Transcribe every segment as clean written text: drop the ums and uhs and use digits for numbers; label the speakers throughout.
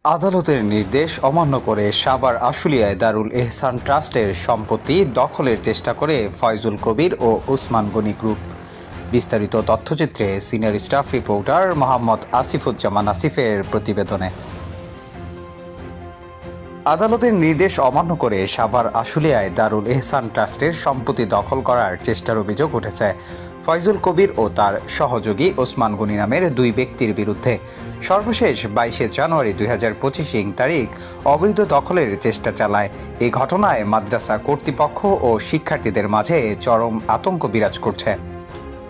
Speaker 1: আদালতের নির্দেশ অমান্য করে সাভার আশুলিয়ায় দারুল এহসান ট্রাস্টের সম্পত্তি দখলের চেষ্টা করে ফয়জুল কবির ও ওসমান গনি গ্রুপ। বিস্তারিত তথ্যচিত্রে senior staff reporter Mohammad Asifuzzaman আসিফের প্রতিবেদনে। আদালতের নির্দেশ অমান্য করে সাভার আশুলিয়ায় দারুল এহসান ট্রাস্টের সম্পত্তি দখল করার চেষ্টার অভিযোগ উঠেছে ফয়জুল কবির ও তার সহযোগী ওসমান গনি নামের দুই ব্যক্তির বিরুদ্ধে। সর্বশেষ 22 জানুয়ারি 2025 তারিখ অবৈধ দখলের চেষ্টা চালায়। এই ঘটনায় মাদ্রাসা কর্তৃপক্ষ ও শিক্ষার্থীদের মাঝে চরম আতঙ্ক বিরাজ করছে।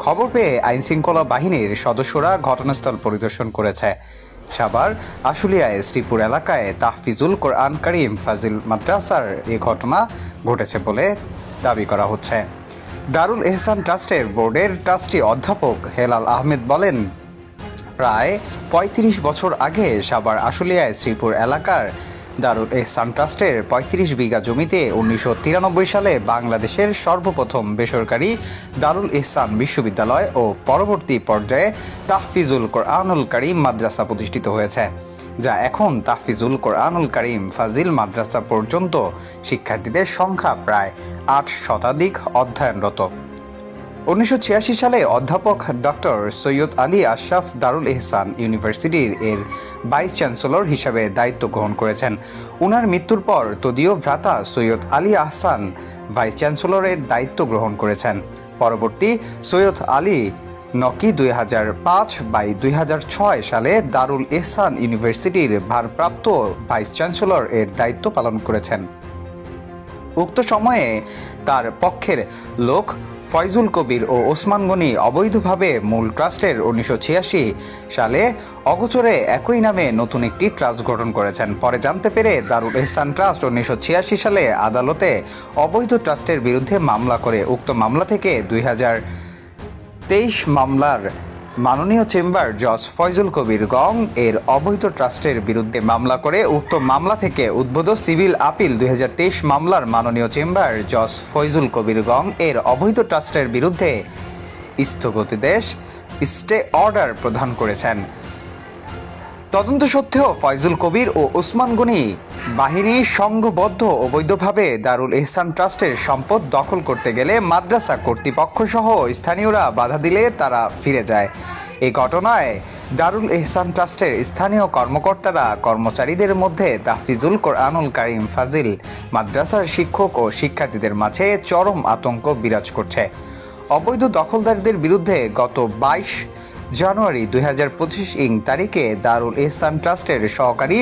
Speaker 1: খবর পেয়ে আইনশৃঙ্খলা বাহিনীর সদস্যরা ঘটনাস্থল পরিদর্শন করেছে। সাভার আশুলিয়ায় শ্রীপুর এলাকায় তাহফিজুল কোরআন কারীম ফাজিল মাদ্রাসার এই ঘটনা ঘটেছে বলে দাবি করা হচ্ছে। দারুল এহসান ট্রাস্টের বোর্ডের ট্রাস্টি অধ্যাপক হেলাল আহমেদ বলেন, প্রায় ৩৫ বছর আগে সাভার আশুলিয়ায় শ্রীপুর এলাকার দারুল এহসান ট্রাস্টের ৩৫ বিঘা জমিতে ১৯৯৩ সালে বাংলাদেশের সর্বপ্রথম বেসরকারি দারুল এহসান বিশ্ববিদ্যালয় ও পরবর্তী পর্যায়ে তাহফিজুল কোরআনুল কারীম মাদ্রাসা প্রতিষ্ঠিত হয়েছে, যা এখন তাহফিজুল কোরআনুল কারীম ফাজিল মাদ্রাসা পর্যন্ত শিক্ষার্থীদের সংখ্যা প্রায় ৮ শতাধিক অধ্যয়নরত। ১৯৮৬ সালে অধ্যাপক ডক্টর সৈয়দ আলী আশরাফ দারুল এহসান ইউনিভার্সিটির এর ভাইস চ্যান্সেলর হিসাবে দায়িত্ব গ্রহণ করেছেন। উনার মৃত্যুর পর তদীয় ভ্রাতা সৈয়দ আলী আহসান ভাইস চ্যান্সেলরের দায়িত্ব গ্রহণ করেছেন। পরবর্তী সৈয়দ আলী নকি 2005-2006 সালে দারুল এহসান ইউনিভার্সিটির ভারপ্রাপ্ত ভাইস চ্যান্সেলর এর দায়িত্ব পালন করেছেন। উক্ত সময়ে তার পক্ষের লোক ফয়জুল কবির ও ওসমান গনি অবৈধভাবে মূল ট্রাস্টের ১৯৮৬ সালে অগোচরে একই নামে নতুন একটি ট্রাস্ট গঠন করেছেন। পরে জানতে পেরে দারুল এহসান ট্রাস্ট ১৯৮৬ সালে আদালতে অবৈধ ট্রাস্টের বিরুদ্ধে মামলা করে উক্ত মামলা থেকে ২০২৩ মামলার মাননীয় চেম্বার জজ ফয়জুল কবির গং এর অবৈধ ট্রাস্টের বিরুদ্ধে মামলা করে উক্ত মামলা থেকে উদ্ভূত সিভিল আপিল ২০২৩ মামলার মাননীয় চেম্বার জজ ফয়জুল কবির গং এর অবৈধ ট্রাস্টের বিরুদ্ধে স্থগিতাদেশ স্টে অর্ডার প্রদান করেছেন। তদন্ত সত্ত্বেও ফয়জুল কবির ও ওসমান গনি বাহিনী সংঘবদ্ধ অবৈধভাবে দারুল এহসান ট্রাস্টের সম্পদ দখল করতে গেলে মাদ্রাসা কর্তৃপক্ষ সহ স্থানীয়রা বাধা দিলে তারা ফিরে যায়। এই ঘটনায় দারুল এহসান ট্রাস্টের স্থানীয় কর্মকর্তারা কর্মচারীদের মধ্যে তাহফিজুল কোরআনুল কারীম ফাজিল মাদ্রাসার শিক্ষক ও শিক্ষার্থীদের মাঝে চরম আতঙ্ক বিরাজ করছে। অবৈধ দখলদারদের বিরুদ্ধে গত 22 জানুয়ারি 2025 তারিখে দারুল এহসান ট্রাস্টের সহকারী